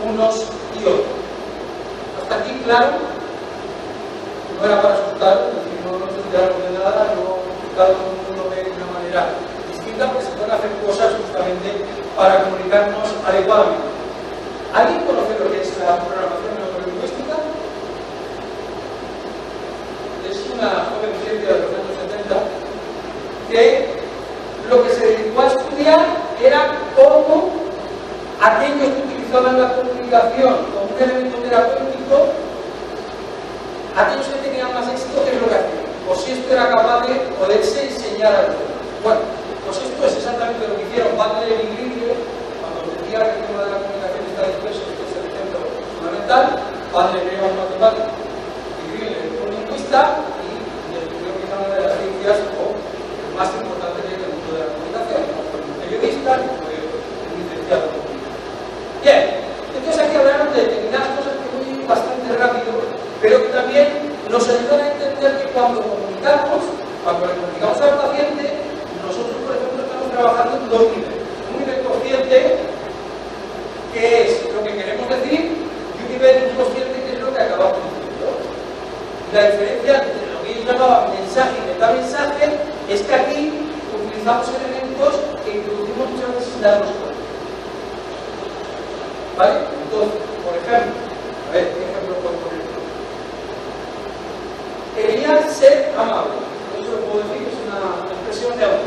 unos y otros. Hasta aquí, claro, no era para asustar, es decir, no nos enteraron de nada, no, cada uno lo ve de una manera distinta, porque se pueden hacer cosas justamente para comunicarnos adecuadamente. ¿Alguien conoce lo que es la programación neurolingüística? Es una joven ciencia de los años 70 que lo que se dedicó a estudiar era cómo aquellos que utilizaban la comunicación como un elemento terapéutico, aquellos que tenían más éxito, ¿qué es lo que hacían? O si esto era capaz de poderse enseñar a los demás. Bueno, pues esto es exactamente lo que hicieron Butler y Greenfield cuando decía que el tema de la comunicación está disperso, este es el ejemplo fundamental. Butler era un matemático y Greenfield un lingüista y descubrió que una de las ciencias más importantes del mundo de la comunicación, no fue un periodista, ni fue un licenciado en comunicación. Bien, entonces aquí hablaron de determinadas cosas que voy a ir bastante rápido, pero que también nos ayudan a entender que cuando comunicamos, cuando le comunicamos al paciente, nosotros, por ejemplo, estamos trabajando en dos niveles. Un nivel consciente, que es lo que queremos decir, y un nivel inconsciente, que es lo que acabamos diciendo. La diferencia entre lo que ellos llamaban mensaje y metamensaje es que aquí utilizamos elementos que introducimos muchas veces sin darnos cuenta. ¿Vale? Entonces, por ejemplo, a ver, ¿qué ejemplo puedo poner? Quería ser amable. Eso lo puedo decir, es una expresión de amor.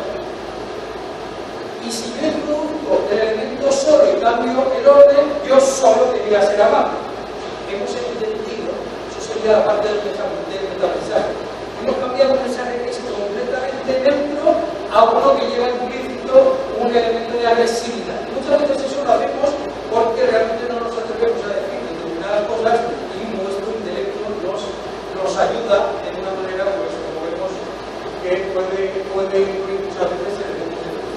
Y si yo introduzco el elemento solo y cambio el orden, yo solo quería ser amable. Hemos entendido, eso sería la parte del metamensaje. Hemos cambiado un mensaje que es completamente neutro a uno que lleva implícito un elemento de agresividad. Muchas veces eso lo hacemos porque realmente no nos atrevemos a decir determinadas cosas y nuestro intelecto nos ayuda de una manera, pues como vemos, que puede incluir muchas veces elementos de luz.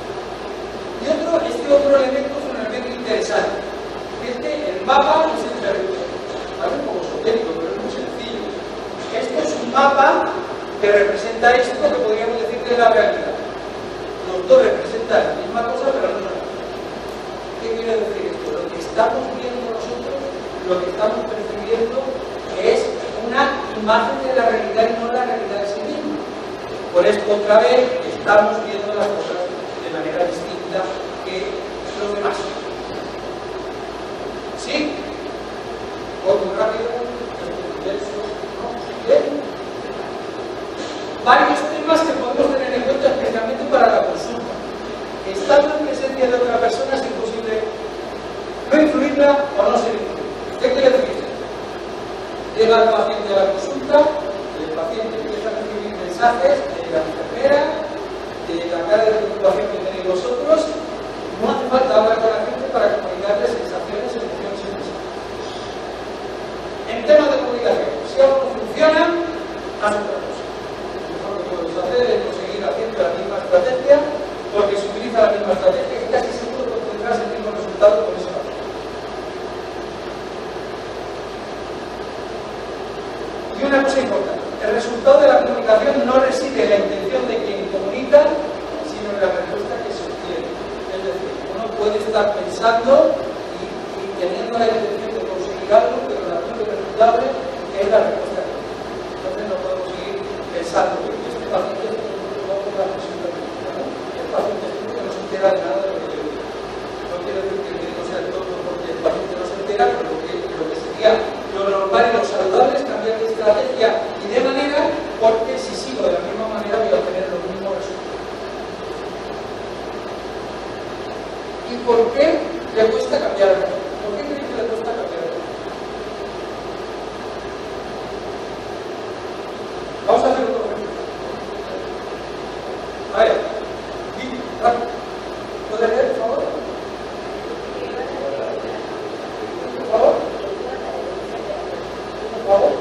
Y este otro elemento es un elemento interesante, que es que el mapa es el territorio. Es un poco esotérico, pero es muy sencillo. Esto es un mapa que representa esto que podríamos decir que es la realidad. Los dos representan la misma cosa, pero no son. ¿Qué quiere decir esto? Lo que estamos viendo nosotros, lo que estamos percibiendo, es una imagen de la realidad y no la realidad en sí misma. Por esto, otra vez, estamos viendo las cosas de manera distinta que los demás. ¿Sí? Voy muy rápido. ¿No? ¿Bien? Varios temas que podemos tener en cuenta especialmente para la consulta. Estando en presencia de otra persona es imposible no influirla o no ser influida. ¿Qué quiere decir? Llega el paciente a la consulta, el paciente empieza a recibir mensajes de la enfermera, de la cara de preocupación que tenéis vosotros. No hace falta hablar con la gente para comunicarles sensaciones, emociones y mensajes. En temas de comunicación, si algo no funciona, haz otra cosa. Hacer es conseguir haciendo la misma estrategia, porque se utiliza la misma estrategia y casi seguro que obtendrás el mismo resultado con esa estrategia. Y una cosa importante, el resultado de la comunicación no reside en la intención de quien comunica, sino en la respuesta que se obtiene. Es decir, uno puede estar pensando y teniendo la intención de conseguir algo, pero la única resultable es la respuesta que obtiene. Entonces no podemos seguir pensando que el paciente no se entera de nada de lo que yo digo. No quiero decir que el médico sea tonto porque el paciente no se entera, pero lo que sería lo normal y lo saludable es cambiar de estrategia y de manera, porque si sigo de la misma manera voy a obtener los mismos resultados. ¿Y por qué le cuesta cambiar el método? ¿Por qué creen que le cuesta cambiar el método? Vamos a hacer otro ejemplo. A ver, ¿puede leer, por favor? Por favor. Por favor.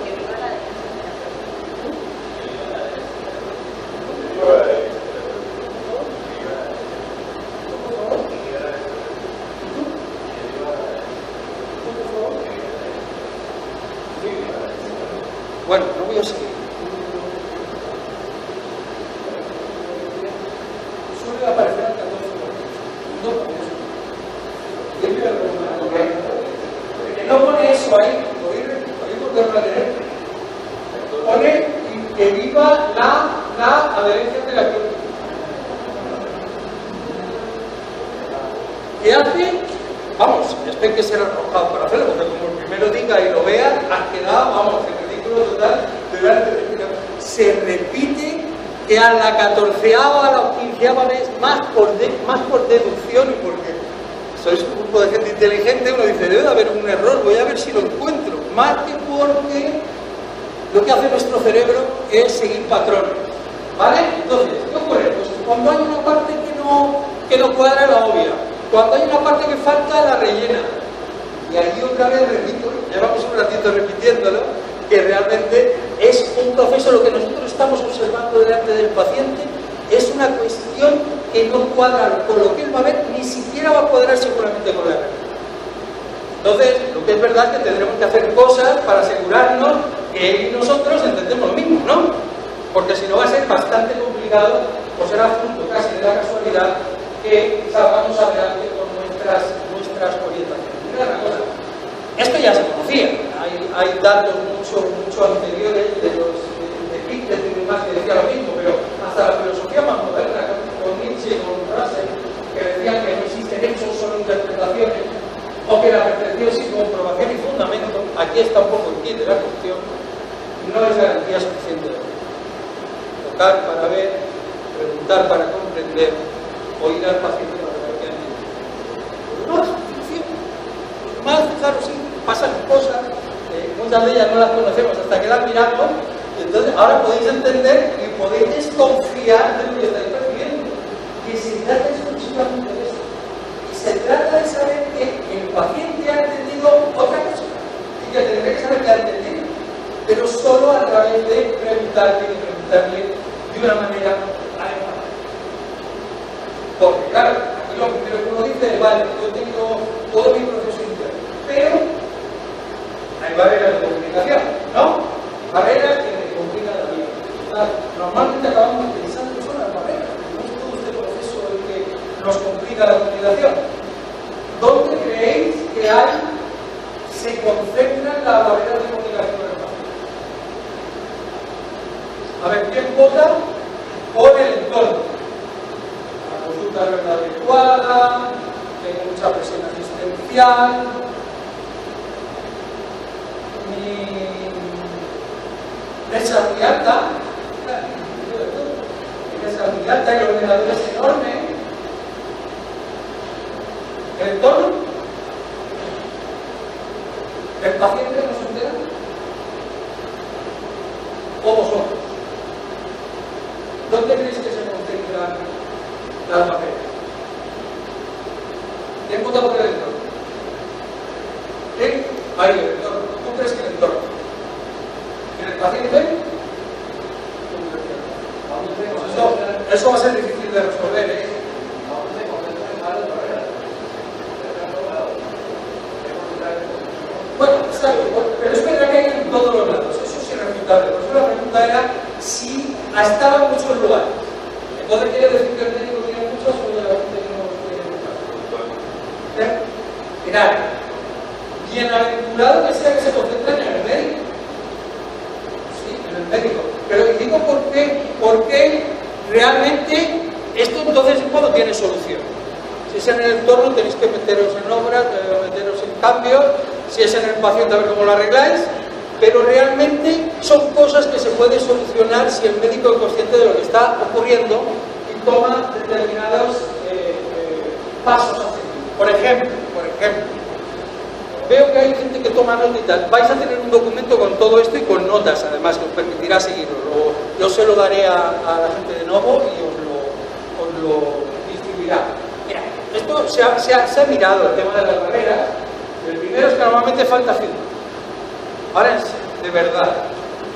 Bueno, no voy a seguir. Suele aparecer que a la 14ª, a la 15ª vez, más por deducción y porque sois un grupo de gente inteligente, uno dice, debe de haber un error, voy a ver si lo encuentro. Más que porque lo que hace nuestro cerebro es seguir patrones. ¿Vale? Entonces, ¿qué ocurre? Pues cuando hay una parte que no cuadra, la obvia. Cuando hay una parte que falta, la rellena. Y ahí otra vez repito, llevamos un ratito repitiéndolo, que realmente es un proceso, lo que nosotros estamos observando delante del paciente es una cuestión que no cuadra con lo que él va a ver, ni siquiera va a cuadrar seguramente con la realidad. Entonces, lo que es verdad es que tendremos que hacer cosas para asegurarnos que él y nosotros entendemos lo mismo, ¿no? Porque si no va a ser bastante complicado, o será fruto casi de la casualidad que salgamos adelante con nuestras orientaciones. Mira una cosa, esto ya se conocía, hay datos mucho anteriores de Fichte y demás que decía lo mismo, pero hasta la filosofía más moderna, con Nietzsche y con Russell, que decían que no existen hechos, solo interpretaciones, o que la percepción sin comprobación y fundamento, aquí está un poco el kit de la cuestión, no es garantía suficiente de verdad. Tocar para ver, preguntar para comprender, oír al paciente para ver qué entiende. No es suficiente. Más, fijaros, sí, pasan cosas, muchas de ellas no las conocemos hasta que las miramos, y entonces ahora podéis entender y podéis desconfiar de lo que estáis percibiendo. Que se trata exclusivamente de esto. Y se trata de saber que el paciente ha entendido otra cosa y que tendré que saber que ha entendido, pero solo a través de preguntarle y preguntarle de una manera adecuada. Porque claro, aquí lo primero que uno dice es, vale, yo tengo todo mi proceso interno, pero hay barreras de comunicación, ¿no? Barreras que me complican la vida. Normalmente acabamos utilizando son las barreras, no es todo este proceso el que nos complica la comunicación. ¿Dónde creéis que se concentran las barreras de comunicación en el paciente? A ver, ¿quién vota por el entorno? La consulta no es la adecuada, tengo mucha presión asistencial, mi presa muy alta, y el ordenador es enorme. El entorno, el paciente no se entera, o vosotros. ¿Dónde creéis que se concentran las barreras? ¿Quién vota por el entorno? ¿Sí? Ahí, el entorno. ¿Tú crees que el entorno? ¿En el paciente? Eso va a ser difícil de resolver, ¿eh? Bueno, exacto, pero es verdad que hay en todos los lados, eso es irrefutable. Por eso la pregunta era si estaba en muchos lugares. Entonces quiere decir que el médico tiene muchos o la gente no tiene muchos. Mirad, bienaventurado que sea que se concentren en el médico. Sí, en el médico. Pero digo por qué, porque realmente esto entonces es cuando tiene solución. Si es en el entorno tenéis que meteros en obras, meteros en cambios, si es en el paciente a ver cómo lo arregláis, pero realmente son cosas que se pueden solucionar si el médico es consciente de lo que está ocurriendo y toma determinados pasos a seguir. Por ejemplo, veo que hay gente que toma nota y tal. Vais a tener un documento con todo esto y con notas, además, que os permitirá seguirlo. Yo se lo daré a la gente de Novo y os lo distribuirá. Mira, esto se ha mirado el tema de las barreras. El primero es que normalmente falta firma. Ahora, de verdad,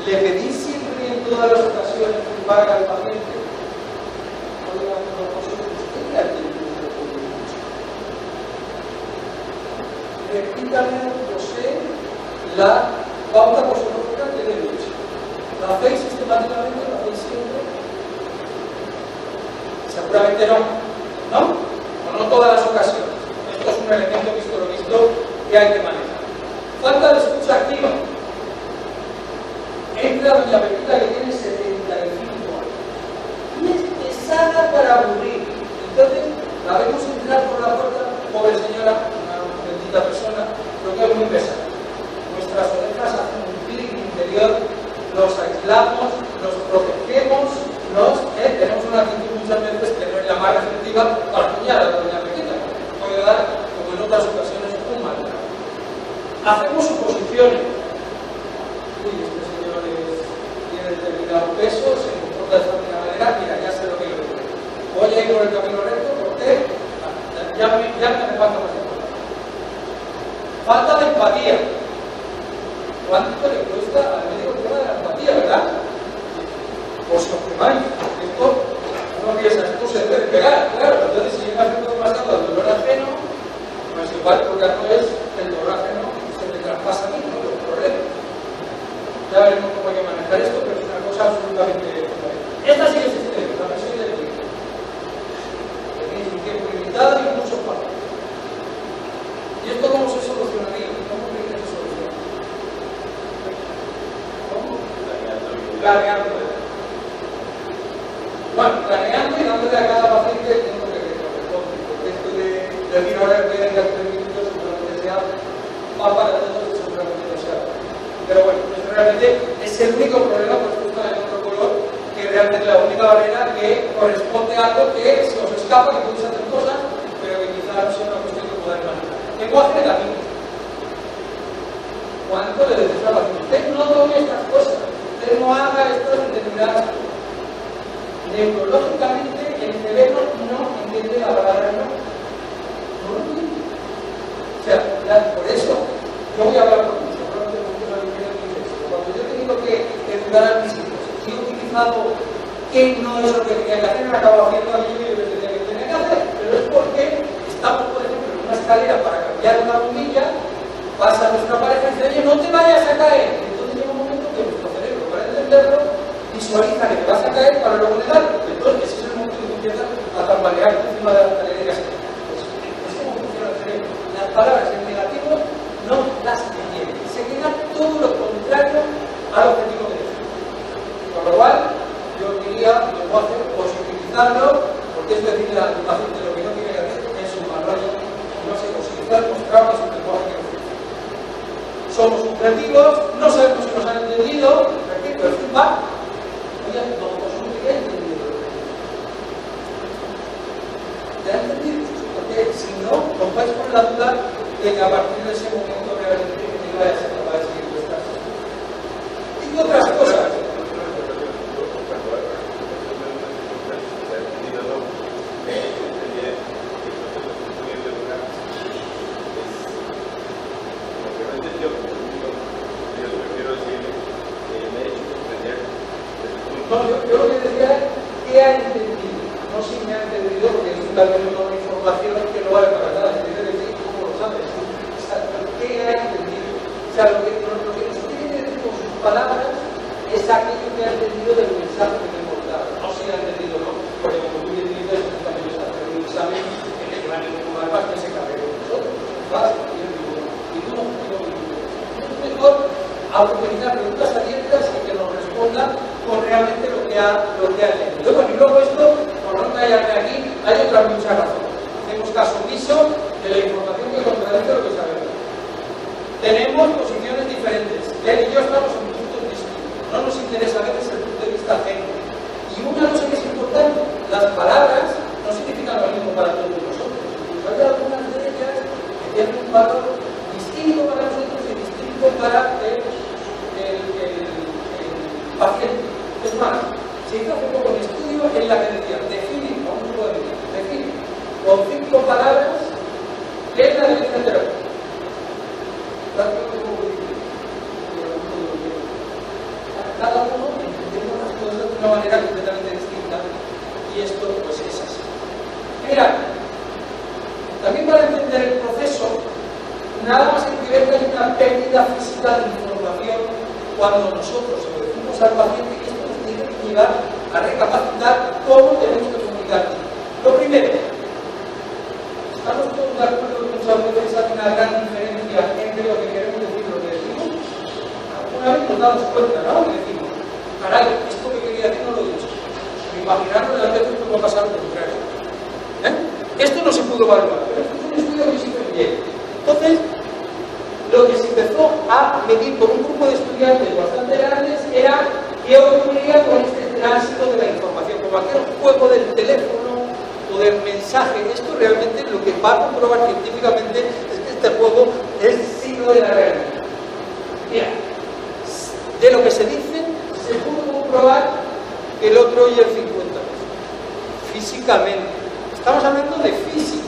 ¿le pedís siempre y en todas las ocasiones que paga al paciente? Repítame, José, la pauta posológica que le he dicho. ¿La hacéis sistemáticamente? ¿La hacéis siempre? Seguramente no. ¿No? O no todas las ocasiones. Esto es un elemento visto lo visto que hay que manejar. Falta de escucha activa. Entra doña Pepita que tiene 75 años. Y es pesada para aburrir. Entonces, la vemos entrar por la puerta, pobre señora, una bendita persona, pero que es muy pesada. Nuestras orejas hacen un clic interior, nos aislamos, nos protegemos, nos tenemos una actitud muchas veces que no es la más receptiva para apoyar a la doña pequeña, puede dar, como en otras ocasiones, un mal trato. Hacemos suposiciones. Uy, este señor tiene determinado peso, se comporta de esta manera, mira, ya sé lo que le ocurre. Voy a ir por el camino recto porque ya me falta más importante. Falta de empatía. ¿Cuánto le cuesta al médico el tema de la empatía, verdad? Os confirmáis, esto uno piensa, esto se debe pegar, claro, entonces si llega a hacer demasiado al dolor ajeno, pues igual porque no es el dolor ajeno se te traspasa a mí, no los problemas. Ya veremos cómo hay que manejar esto, pero es una cosa absolutamente fundamental. Esta sí es sistema, la presión del tiempo. Tenéis un tiempo limitado y mucho fácil. ¿Y esto cómo se solucionaría? ¿Cómo creéis que se soluciona? ¿Cómo? Planeando. Bueno, planeando y dándole a cada paciente el tiempo que corresponde. Porque esto de decir ahora voy a dedicar 3 minutos seguramente sea va para todos y seguramente no sea. Pero bueno, eso realmente es el único problema, por eso está en otro color, que realmente es la única barrera que corresponde a algo que se os escapa, que podéis hacer cosas, pero que quizás no sea una cuestión que podáis manejar. Lenguaje negativo. ¿Cuánto le decís a la paciente? Usted no tome estas cosas, usted no haga estas determinadas cosas. Neurológicamente el cerebro no entiende la palabra no. No lo entiende. O sea, por eso yo voy a hablar con mucho, cuando yo he tenido que educar a mis hijos y he utilizado que no es lo que tenía que hacer, me acabo haciendo aquello que yo tenía que hacer, pero es porque estamos, por ejemplo, en una escalera para cambiar una bombilla, pasa nuestra pareja y dice, oye, no te vayas a caer. Entonces llega un momento que nuestro cerebro, para entenderlo, visualiza que te vas a caer para luego negarlo. Entonces ese es el momento que tú empiezas a tambalear encima de la escalera y casi. Es como funciona el cerebro. Las palabras en negativo no las entiende. Se queda todo lo contrario al objetivo que es. Con lo cual, yo diría, lo voy a hacer posibilizarlo, porque es decirle al paciente lo que no tiene que hacer en su manual. No sé, posibilitar, mostrarnos el lenguaje que ofrece. Somos subjetivos, no sabemos si nos han entendido, repito, el feedback. Oye, no, vosotros que he entendido. ¿Te han entendido? Porque si no, os vais por la duda de que a partir de ese momento realmente no vaya a ser capaz de seguir vuestras. Y otras cosas. No, yo lo que decía es que ha entendido, no si me ha entendido, porque es también una información que no vale para nada, se tiene que decir cómo lo sabes. O sea, ¿qué ha entendido? O sea, lo que nos tiene que decir con sus palabras es aquello que ha entendido del mensaje que le hemos dado. No si ha entendido o no, porque como tú bien dices, también está haciendo un examen en el que van a tomar más que se cabe con nosotros. ¿Vas? Y tú no, es mejor autorizar preguntas abiertas y que nos respondan con realmente lo que ha leído. Bueno, y luego esto, por no callarme aquí, hay otras muchas razones. Hacemos caso omiso de la información que contradice lo que sabemos. Tenemos posiciones diferentes. Él y yo estamos en puntos distintos. No nos interesa a veces el punto de vista ajeno. Y una cosa que es importante, las palabras no significan lo mismo para todos nosotros. Hay algunas de ellas que tienen un valor distinto para nosotros y distinto para el paciente. Es más, se hizo hace poco un estudio en la que decía, define, a un grupo de médicos, define con 5 palabras qué es la dirección terapéutica. Cada uno entiende las cosas de una manera completamente distinta y esto pues es así. Mira, también para entender el proceso, nada más hay que ver que hay una pérdida física de información cuando nosotros se lo decimos al paciente y esto nos tiene que llevar a recapacitar cómo tenemos que comunicar. Lo primero, ¿estamos todos de acuerdo que muchas veces hay una gran diferencia entre lo que queremos decir y lo que decimos? Alguna vez nos damos cuenta, ¿no? Que decimos, caray, esto que quería decir no lo he dicho. Imaginarlo de antes pudo pasar lo contrario. Esto no se pudo evaluar, pero esto es un estudio que se hizo bien. Entonces, lo que se empezó a medir por un grupo de estudiantes bastante grandes era qué ocurría con este tránsito de la información, como aquel juego del teléfono o del mensaje. Esto realmente lo que va a comprobar científicamente es que este juego es signo de la realidad. Mira, de lo que se dice, se pudo comprobar que el otro oye el 50%. Físicamente. Estamos hablando de físico.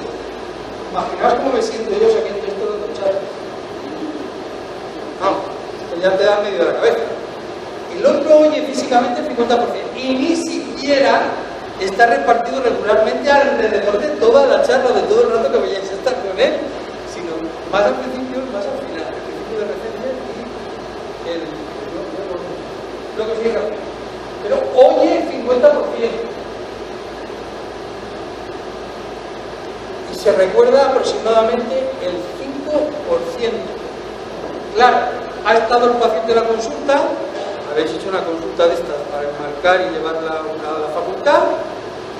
Imaginaos cómo me siento yo sabiendo esto de otro chat. Vamos, pues ya te da medio de la cabeza. El otro oye físicamente el 50%. Y ni siquiera está repartido regularmente alrededor de toda la charla, de todo el rato que vayáis a estar con él, sino más al principio, más al final. El principio de referencia y lo que sigue. Pero oye el 50%. Y se recuerda aproximadamente el 5%. Claro, ha estado el paciente en la consulta, habéis hecho una consulta de estas para enmarcar y llevarla a la facultad,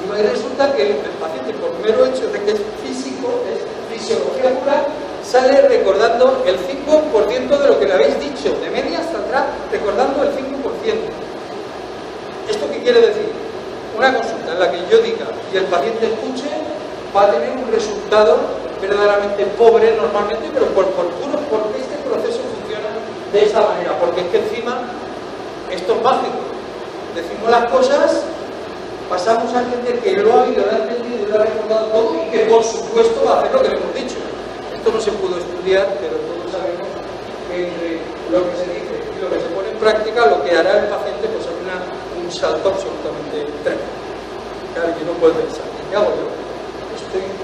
y resulta que el paciente, por mero hecho de que es físico, es fisiología pura, sale recordando el 5% de lo que le habéis dicho, de media hasta atrás, recordando el 5%. ¿Esto qué quiere decir? Una consulta en la que yo diga y el paciente escuche va a tener un resultado verdaderamente pobre normalmente, pero porque este proceso funciona de esa manera, porque es que encima esto es mágico. Decimos las cosas, pasamos a gente que lo ha oído realmente y lo ha recordado todo y que por supuesto va a hacer lo que le hemos dicho. Esto no se pudo estudiar, pero todos sabemos que entre lo que se dice y lo que se pone en práctica, lo que hará el paciente pues es un salto absolutamente tremendo. Claro, yo no puedo pensar, ¿qué hago yo?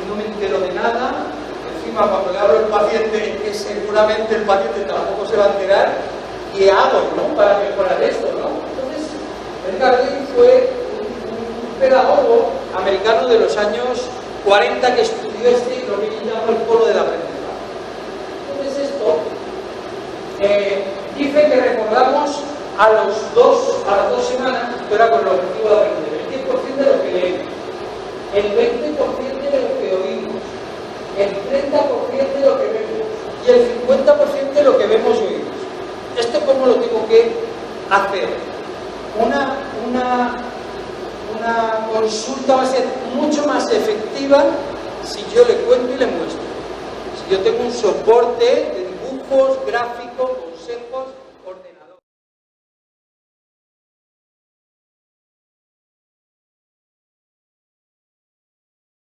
No me entero de nada, encima cuando le hablo al paciente, que seguramente el paciente tampoco se va a enterar, ¿qué hago, no? Para mejorar esto, ¿no? Entonces, Edgar Lee fue un pedagogo americano de los años 40 que estudió lo que yo llamo el polo del aprendizaje. Entonces esto dice que recordamos a las 2 semanas, esto era con el objetivo de aprender, el 10% de lo que leemos, el 20% de lo que oímos, el 30% de lo que vemos y el 50% de lo que vemos y oímos. ¿Esto cómo lo tengo que hacer? Una consulta va a ser mucho más efectiva si yo le cuento y le muestro. Si yo tengo un soporte de dibujos, gráficos,